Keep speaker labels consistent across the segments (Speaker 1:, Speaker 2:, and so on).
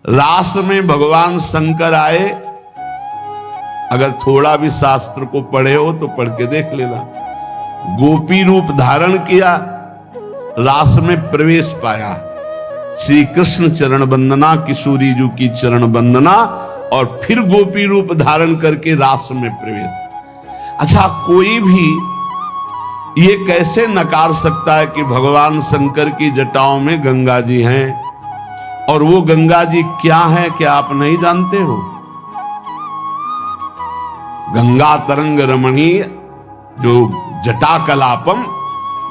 Speaker 1: रास में भगवान शंकर आए। अगर थोड़ा भी शास्त्र को पढ़े हो तो पढ़ के देख लेना। गोपी रूप धारण किया, रास में प्रवेश पाया। श्री कृष्ण चरण वंदना, किशोरी जी की चरण वंदना, और फिर गोपी रूप धारण करके रास में प्रवेश। अच्छा, कोई भी ये कैसे नकार सकता है कि भगवान शंकर की जटाओं में गंगा जी हैं? और वो गंगा जी क्या है, क्या आप नहीं जानते हो? गंगा तरंग रमणीय जो जटा कलापम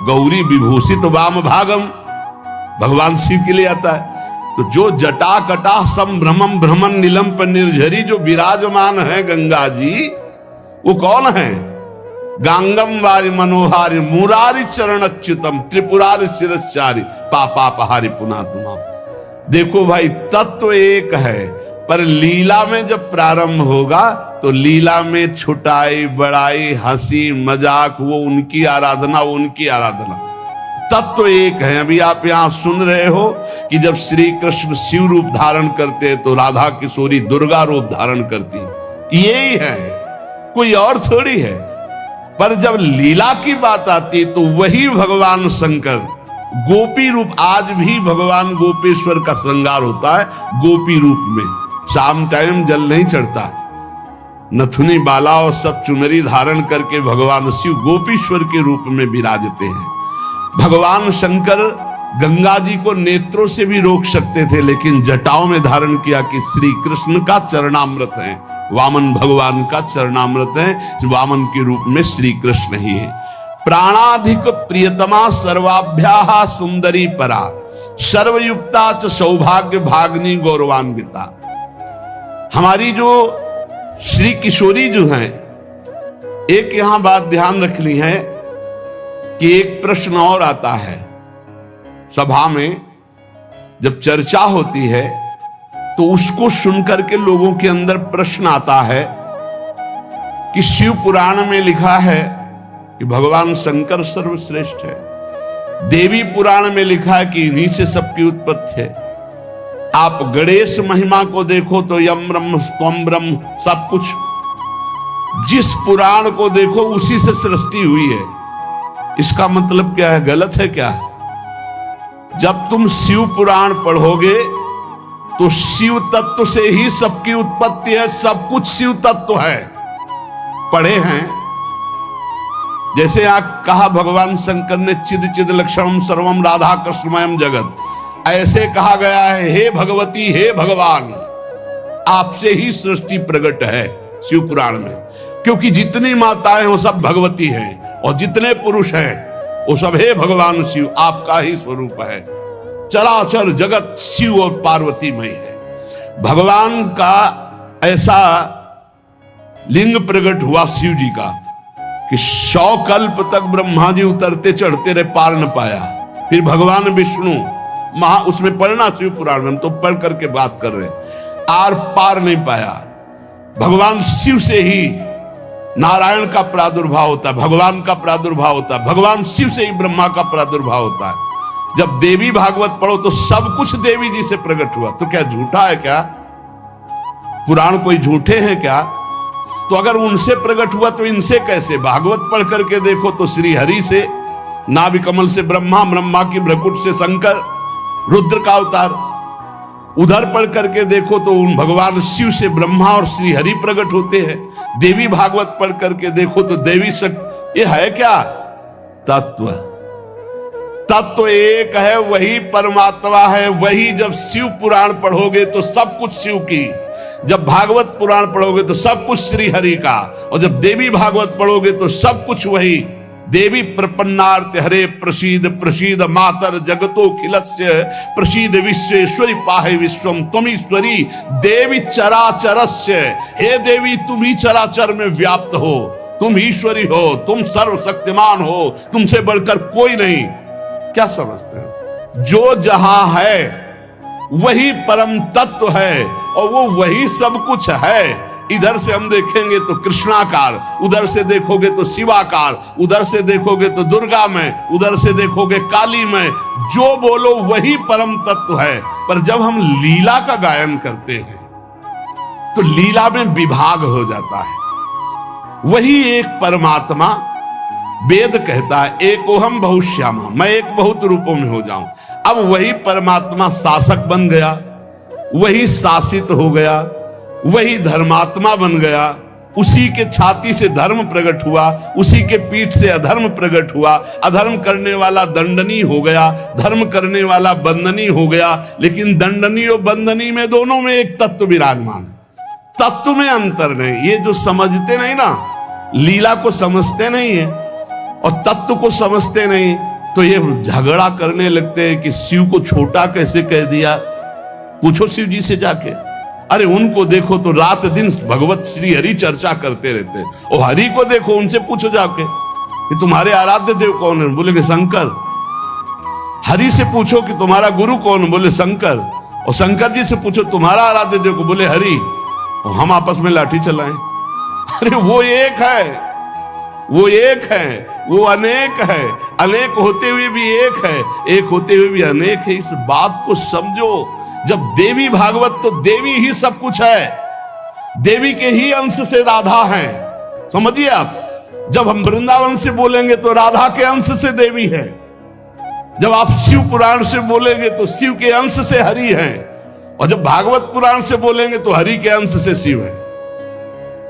Speaker 1: गौरी विभूषित वाम भागम, भगवान शिव के लिए आता है। तो जो जटा कटा संभ्रमम भ्रमण नीलम पर निर्झरी जो विराजमान है गंगा जी, वो कौन है? गांगम वारि मनोहारि मुरारी चरण अच्युतम त्रिपुरारि शिरश्चारी पापापहारि पुनः तुमा। देखो भाई, तत्व एक है, पर लीला में जब प्रारंभ होगा तो लीला में छुटाई बड़ाई हंसी मजाक वो उनकी आराधना, वो उनकी आराधना। तत्व एक है। अभी आप यहां सुन रहे हो कि जब श्री कृष्ण शिव रूप धारण करते हैं तो राधा किशोरी दुर्गा रूप धारण करती है। यही है, कोई और थोड़ी है। पर जब लीला की बात आती तो वही भगवान शंकर गोपी रूप, आज भी भगवान गोपेश्वर का श्रृंगार होता है गोपी रूप में। शाम टाइम जल नहीं चढ़ता, नथुनी बाला और सब चुनरी धारण करके भगवान शिव गोपीश्वर के रूप में विराजते हैं। भगवान शंकर गंगा जी को नेत्रों से भी रोक सकते थे, लेकिन जटाओं में धारण किया कि श्री कृष्ण का चरणामृत है, वामन भगवान का चरणामृत है। वामन के रूप में श्री कृष्ण ही है। प्राणाधिक प्रियतमा सर्वाभ्याः सुंदरी परा सर्वयुक्ता च सौभाग्य भाग्नि गौरवान्विता। हमारी जो श्री किशोरी जो हैं, एक यहां बात ध्यान रखनी है कि एक प्रश्न और आता है सभा में, जब चर्चा होती है तो उसको सुनकर के लोगों के अंदर प्रश्न आता है कि शिव पुराण में लिखा है कि भगवान शंकर सर्वश्रेष्ठ है, देवी पुराण में लिखा है कि इन्हीं से सबकी उत्पत्ति है। आप गणेश महिमा को देखो तो यम ब्रह्म स्वम ब्रह्म, सब कुछ जिस पुराण को देखो उसी से सृष्टि हुई है। इसका मतलब क्या है? गलत है क्या? जब तुम शिव पुराण पढ़ोगे तो शिव तत्व से ही सबकी उत्पत्ति है, सब कुछ शिव तत्व है। पढ़े हैं, जैसे आप कहा भगवान शंकर ने चिद चिद लक्षणम सर्वम राधा कृष्णमयम जगत, ऐसे कहा गया है हे भगवती हे भगवान, आपसे ही सृष्टि प्रकट है शिव पुराण में। क्योंकि जितनी माताएं वो सब भगवती हैं और जितने पुरुष हैं वो सब हे भगवान शिव, आपका ही स्वरूप है। चराचर जगत शिव और पार्वती में है। भगवान का ऐसा लिंग प्रकट हुआ शिव जी का कि 100 कल्प तक ब्रह्मा जी उतरते चढ़ते रहे, पार न पाया। फिर भगवान विष्णु उसमें पढ़ना शिव पुराण में, हम तो पढ़ करके बात कर रहे हैं, आर पार नहीं पाया। भगवान शिव से ही नारायण का प्रादुर्भाव होता है, भगवान का प्रादुर्भाव होता है, भगवान शिव से ही ब्रह्मा का प्रादुर्भाव होता है। जब देवी भागवत पढ़ो तो सब कुछ देवी जी से प्रकट हुआ। तो क्या झूठा है क्या? पुराण कोई झूठे हैं क्या? तो अगर उनसे प्रकट हुआ तो इनसे कैसे? भागवत पढ़ करके देखो तो श्री हरि से, नाभि कमल से ब्रह्मा, ब्रह्मा की भ्रकुट से शंकर, रुद्र का अवतार। उधर पढ़ करके देखो तो उन भगवान शिव से ब्रह्मा और श्री हरि प्रकट होते हैं। देवी भागवत पढ़ करके देखो तो देवी शक्ति। ये है क्या? तत्व। तत्व एक है, वही परमात्मा है। वही जब शिव पुराण पढ़ोगे तो सब कुछ शिव की, जब भागवत पुराण पढ़ोगे तो सब कुछ श्री हरि का, और जब देवी भागवत पढ़ोगे तो सब कुछ वही देवी प्रपन्नार्थ हरे प्रसीद प्रसीद मातर जगतो खिलस्य प्रसीद विश्वेश्वरी पाहे विश्वम त्वमीश्वरी देवी चराचरस्य। हे देवी, तुम ही चराचर में व्याप्त हो, तुम ईश्वरी हो, तुम सर्वशक्तिमान हो, तुमसे बढ़कर कोई नहीं। क्या समझते हो? जो जहां है वही परम तत्व है और वो वही सब कुछ है। इधर से हम देखेंगे तो कृष्णाकार, उधर से देखोगे तो शिवाकार, उधर से देखोगे तो दुर्गा में, उधर से देखोगे काली में। जो बोलो वही परम तत्व है। पर जब हम लीला का गायन करते हैं तो लीला में विभाग हो जाता है। वही एक परमात्मा, वेद कहता है एकोहम बहुश्यामा, मैं एक बहुत रूपों में हो जाऊं। अब वही परमात्मा शासक बन गया, वही शासित हो गया, वही धर्मात्मा बन गया। उसी के छाती से धर्म प्रकट हुआ, उसी के पीठ से अधर्म प्रकट हुआ। अधर्म करने वाला दंडनीय हो गया, धर्म करने वाला बंदनीय हो गया। लेकिन दंडनीय और बंदनीय में दोनों में एक तत्व विराजमान, तत्व में अंतर नहीं। ये जो समझते नहीं ना, लीला को समझते नहीं है और तत्व को समझते नहीं, तो ये झगड़ा करने लगते हैं कि शिव को छोटा कैसे कह दिया। पूछो शिव जी से जाके, अरे उनको देखो तो रात दिन भगवत श्री हरि चर्चा करते रहते हैं। और हरि को देखो, उनसे पूछो जाके कि तुम्हारे आराध्य देव कौन है, बोलेंगे शंकर। हरि से पूछो कि तुम्हारा गुरु कौन, बोले शंकर। और शंकर जी से पूछो तुम्हारा आराध्य देव को, बोले हरि। और हम आपस में लाठी चलाएं। अरे वो एक है, वो एक है, वो अनेक है। अनेक होते हुए भी एक है, एक होते हुए भी अनेक है। इस बात को समझो। जब देवी भागवत, तो देवी ही सब कुछ है, देवी के ही अंश से राधा है। समझिए आप, जब हम वृंदावन से बोलेंगे तो राधा के अंश से देवी है। जब आप शिव पुराण से बोलेंगे तो शिव के अंश से हरि है। और जब भागवत पुराण से बोलेंगे तो हरि के अंश से शिव है।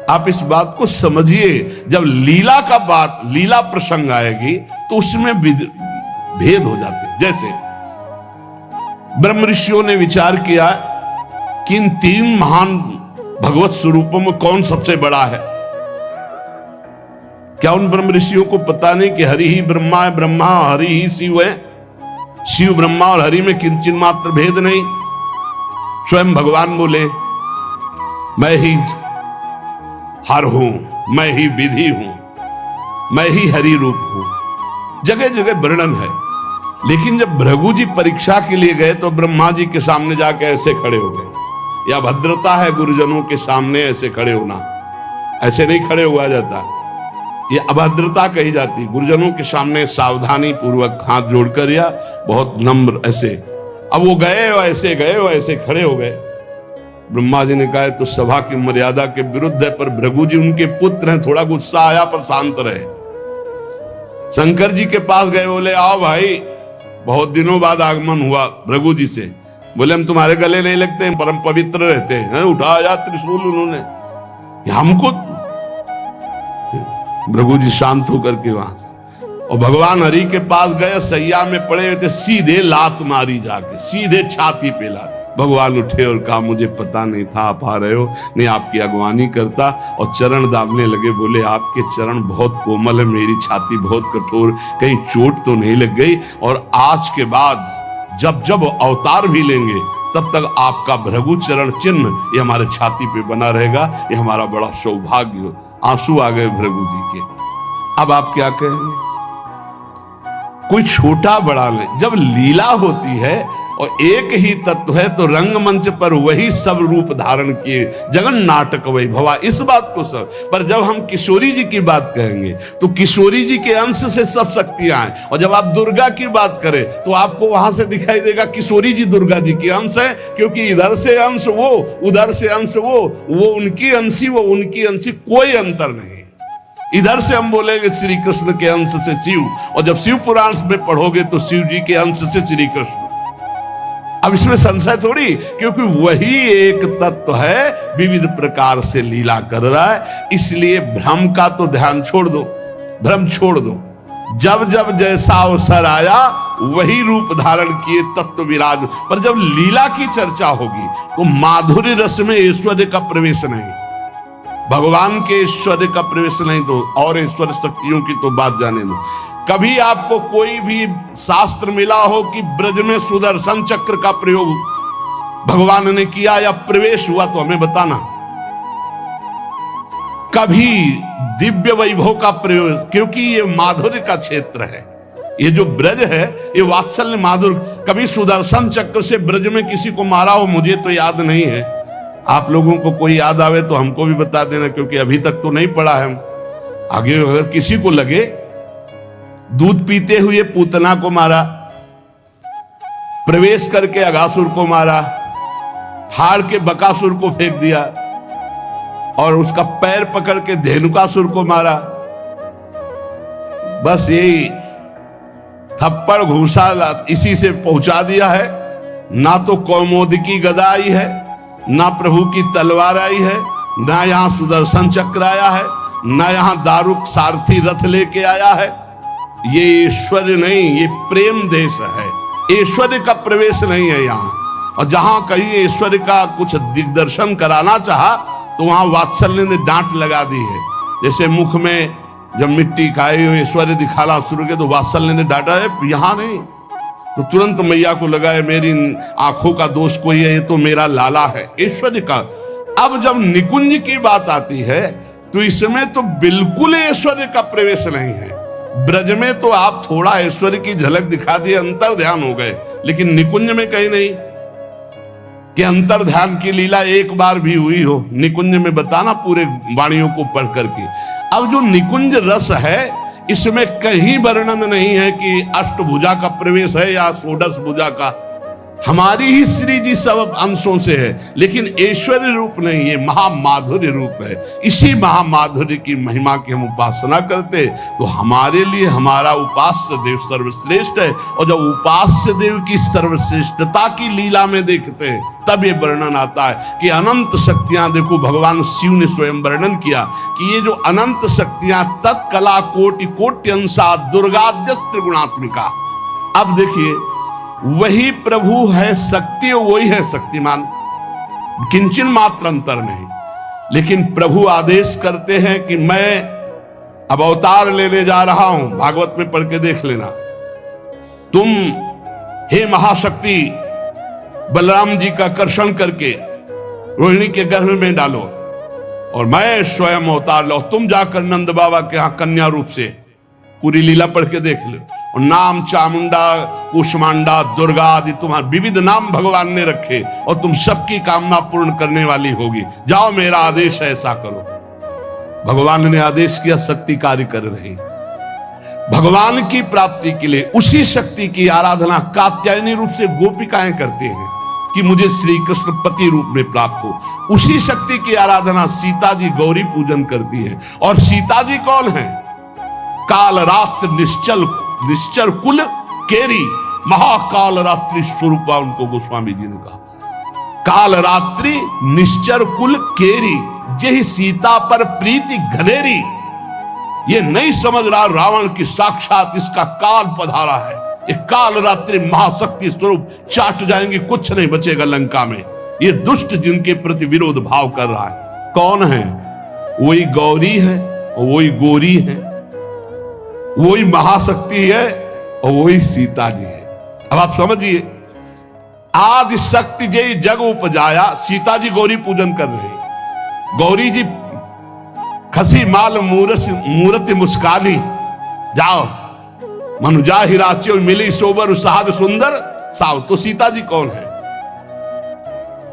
Speaker 1: आप इस बात को समझिए। जब लीला का बात, लीला प्रसंग आएगी तो उसमें भेद हो जाते हैं। जैसे ब्रह्म ऋषियों ने विचार किया कि इन तीन महान भगवत स्वरूपों में कौन सबसे बड़ा है। क्या उन ब्रह्म ऋषियों को पता नहीं कि हरि ही ब्रह्मा है, ब्रह्मा हरि ही शिव है। शिव ब्रह्मा और हरि में किंचित मात्र भेद नहीं। स्वयं भगवान बोले मैं ही हर हूं, मैं ही विधि हूं, मैं ही हरि रूप हूं। जगह जगह वर्णन है। लेकिन जब भृगु जी परीक्षा के लिए गए तो ब्रह्मा जी के सामने जाके ऐसे खड़े हो गए। या भद्रता है गुरुजनों के सामने ऐसे खड़े होना, ऐसे नहीं खड़े हुआ जाता, ये अभद्रता कही जाती। गुरुजनों के सामने सावधानी पूर्वक हाथ जोड़कर या बहुत नम्र ऐसे। अब वो गए और ऐसे खड़े हो गए। ब्रह्मा जी ने कहा तो सभा की मर्यादा के विरुद्ध है, पर भृगु जी उनके पुत्र हैं, थोड़ा गुस्सा आया पर शांत रहे। शंकर जी के पास गए, बोले आओ भाई, बहुत दिनों बाद आगमन हुआ भृगु जी से। बोले हम तुम्हारे गले नहीं लगते हैं, परम पवित्र रहते हैं। उठाया त्रिशूल उन्होंने हमको। भृगु जी शांत होकर के वहां, और भगवान हरि के पास गए, सैया में पड़े हुए थे, सीधे लात मारी जाके, सीधे छाती पे लात। भगवान उठे और कहा मुझे पता नहीं था आप आ रहे हो, नहीं आपकी अगवानी करता। और चरण दाबने लगे। बोले आपके चरण बहुत कोमल है, मेरी छाती बहुत कठोर, कहीं चोट तो नहीं लग गई। और आज के बाद जब जब अवतार भी लेंगे तब तक आपका भृगु चरण चिन्ह ये हमारे छाती पे बना रहेगा, ये हमारा बड़ा सौभाग्य। आंसू आ गए भृगु जी के। अब आप क्या कहेंगे? कोई छोटा बड़ा नहीं। जब लीला होती है और एक ही तत्व है तो रंगमंच पर वही सब रूप धारण किए, जगन नाटक वही भवा, इस बात को सब। पर जब हम किशोरी जी की बात कहेंगे तो किशोरी जी के अंश से सब शक्तियां हैं। और जब आप दुर्गा की बात करें तो आपको वहां से दिखाई देगा किशोरी जी दुर्गा जी की अंश है, क्योंकि इधर से अंश वो, उधर से अंश वो उनकी अंशी, वो उनकी अंशी, कोई अंतर नहीं। इधर से हम बोलेंगे श्री कृष्ण के अंश से शिव, और जब शिव पुराण में पढ़ोगे तो शिव जी के अंश से श्री कृष्ण। अब इसमें संशय थोड़ी, क्योंकि वही एक तत्व है, विविध प्रकार से लीला कर रहा है। इसलिए भ्रम का तो ध्यान छोड़ दो, भ्रम छोड़ दो। जब जब जैसा अवसर आया वही रूप धारण किए तत्व विराज। पर जब लीला की चर्चा होगी तो माधुर्य रस में ऐश्वर्य का प्रवेश नहीं, भगवान के ऐश्वर्य का प्रवेश नहीं, तो और ऐश्वर्य शक्तियों की तो बात जाने दो। कभी आपको कोई भी शास्त्र मिला हो कि ब्रज में सुदर्शन चक्र का प्रयोग भगवान ने किया या प्रवेश हुआ, तो हमें बताना। कभी दिव्य वैभव का प्रयोग, क्योंकि ये माधुर्य का क्षेत्र है, ये जो ब्रज है ये वात्सल्य माधुर्य। कभी सुदर्शन चक्र से ब्रज में किसी को मारा हो मुझे तो याद नहीं है, आप लोगों को कोई याद आवे तो हमको भी बता देना, क्योंकि अभी तक तो नहीं पढ़ा है हम। आगे अगर किसी को लगे, दूध पीते हुए पूतना को मारा, प्रवेश करके अगासुर को मारा, फाड़ के बकासुर को फेंक दिया और उसका पैर पकड़ के धेनुकासुर को मारा। बस यही थप्पड़ घूसा इसी से पहुंचा दिया है। ना तो कौमोदकी गदा आई है, ना प्रभु की तलवार आई है, ना यहां सुदर्शन चक्र आया है, ना यहां दारुक सारथी रथ लेके आया है। ये ऐश्वर्य नहीं, ये प्रेम देश है। ऐश्वर्य का प्रवेश नहीं है यहाँ। और जहां कहीं ऐश्वर्य का कुछ दिग्दर्शन कराना चाहा तो वहां वात्सल्य ने डांट लगा दी है। जैसे मुख में जब मिट्टी खाई हो ऐश्वर्य दिखाना शुरू किया तो वात्सल्य ने डांटा है, यहां नहीं। तो तुरंत मैया को लगा है मेरी आंखों का दोष कोई है, ये तो मेरा लाला है ऐश्वर्य का। अब जब निकुंज की बात आती है तो इसमें तो बिल्कुल ऐश्वर्य का प्रवेश नहीं है। ब्रज में तो आप थोड़ा ऐश्वर्य की झलक दिखा दिए, अंतर ध्यान हो गए, लेकिन निकुंज में कहीं नहीं कि अंतर ध्यान की लीला एक बार भी हुई हो। निकुंज में बताना पूरे वाणियों को पढ़ करके। अब जो निकुंज रस है इसमें कहीं वर्णन नहीं है कि अष्टभुजा का प्रवेश है या षोडश भुजा का। हमारी ही श्री जी सब अंशों से है, लेकिन ऐश्वर्य रूप नहीं, ये महामाधुर्य रूप है। इसी महामाधुर्य की महिमा की हम उपासना करते तो हमारे लिए हमारा उपास्य देव सर्वश्रेष्ठ है। और जब उपास्य देव की सर्वश्रेष्ठता की लीला में देखते हैं तब ये वर्णन आता है कि अनंत शक्तियां, देखो भगवान शिव ने स्वयं वर्णन किया कि ये जो अनंत शक्तियां तत्कला कोटि कोट्यंसा दुर्गाद्यस्त्र गुणात्मिका। अब देखिए वही प्रभु है शक्ति, वही है शक्तिमान, किंचन मात्र अंतर नहीं। लेकिन प्रभु आदेश करते हैं कि मैं अब अवतार लेने जा रहा हूं, भागवत में पढ़ के देख लेना। तुम हे महाशक्ति बलराम जी का कर्षण करके रोहिणी के गर्भ में डालो और मैं स्वयं अवतार लो। तुम जाकर नंद बाबा के यहां कन्या रूप से पूरी लीला पढ़ के देख लो। और नाम चामुंडा, कुष्मांडा, दुर्गा आदि तुम्हारे विविध नाम भगवान ने रखे और तुम सबकी कामना पूर्ण करने वाली होगी। जाओ मेरा आदेश है, ऐसा करो। भगवान ने आदेश किया, शक्ति कार्य कर रही। भगवान की प्राप्ति के लिए उसी शक्ति की आराधना कात्यायनी रूप से गोपिकाएं करते हैं कि मुझे श्री कृष्ण पति रूप में प्राप्त हो। उसी शक्ति की आराधना सीता जी गौरी पूजन करती है। और सीता जी कौन है? काल रात्र निश्चर कुल केरी, महाकाल रात्रि स्वरूपा उनको गोस्वामी जी ने कहा। काल रात्रि निश्चर कुल केरी, जेहि सीता पर प्रीति घनेरी। ये नहीं समझ रहा रावण की साक्षात इसका काल पधारा है। ये काल रात्रि महाशक्ति स्वरूप चाट जाएंगे, कुछ नहीं बचेगा लंका में। ये दुष्ट जिनके प्रति विरोध भाव कर रहा है कौन है? वही गौरी है और वही गोरी है, वही महाशक्ति है और वही सीता जी है। अब आप समझिए, आदि शक्ति जय जग उपजाया, सीता जी गौरी पूजन कर रहे। गौरी जी खसी माल मूर्ति मुस्कानी, जाओ मनुजा हिराच्यो मिली सोबर साध सुंदर साव। तो सीता जी कौन है?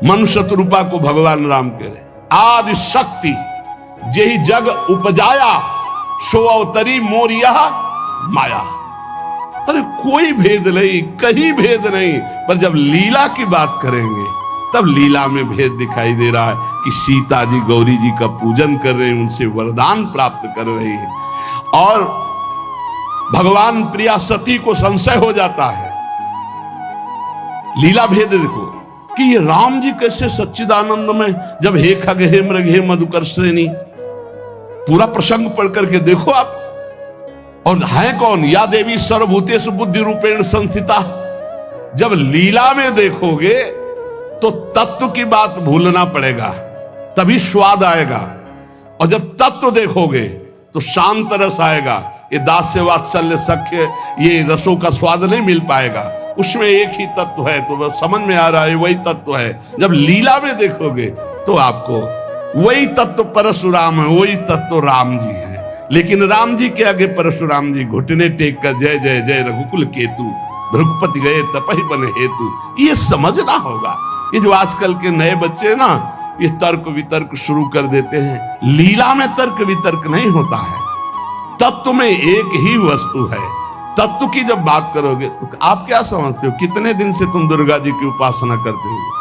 Speaker 1: मनुष्य रूपा को भगवान राम कह रहे। आदि शक्ति जय जग उपजाया, सो अवतरी मोरिया माया। अरे कोई भेद नहीं, कहीं भेद नहीं। पर जब लीला की बात करेंगे तब लीला में भेद दिखाई दे रहा है कि सीता जी गौरी जी का पूजन कर रहे हैं, उनसे वरदान प्राप्त कर रहे हैं। और भगवान प्रिया सती को संशय हो जाता है। लीला भेद देखो कि ये राम जी कैसे सच्चिदानंद में, जब हे खग हे मृग हे मधुकर श्रेणी, पूरा प्रसंग पढ़ करके देखो आप। और है कौन? या देवी सर्वभूतेषु बुद्धि रूपेण संस्थिता। जब लीला में देखोगे तो तत्व की बात भूलना पड़ेगा, तभी स्वाद आएगा। और जब तत्व देखोगे तो शांत रस आएगा। ये दास्य वात्सल्य सख्य ये रसों का स्वाद नहीं मिल पाएगा। उसमें एक ही तत्व है, तो समझ में आ रहा है वही तत्व है। जब लीला में देखोगे तो आपको वही तत्व परशुराम है, वही तत्व राम जी है। लेकिन राम जी के आगे परशुराम जी घुटने टेक कर जय जय जय रघुकुल केतु, भृगुपति गए तपहि बन हेतु। ये समझना होगा। ये जो आजकल के नए बच्चे ना, ये तर्क वितर्क शुरू कर देते हैं। लीला में तर्क वितर्क नहीं होता है, तत्व में एक ही वस्तु है। तत्व की जब बात करोगे तो आप क्या समझते हो, कितने दिन से तुम दुर्गा जी की उपासना करते हो?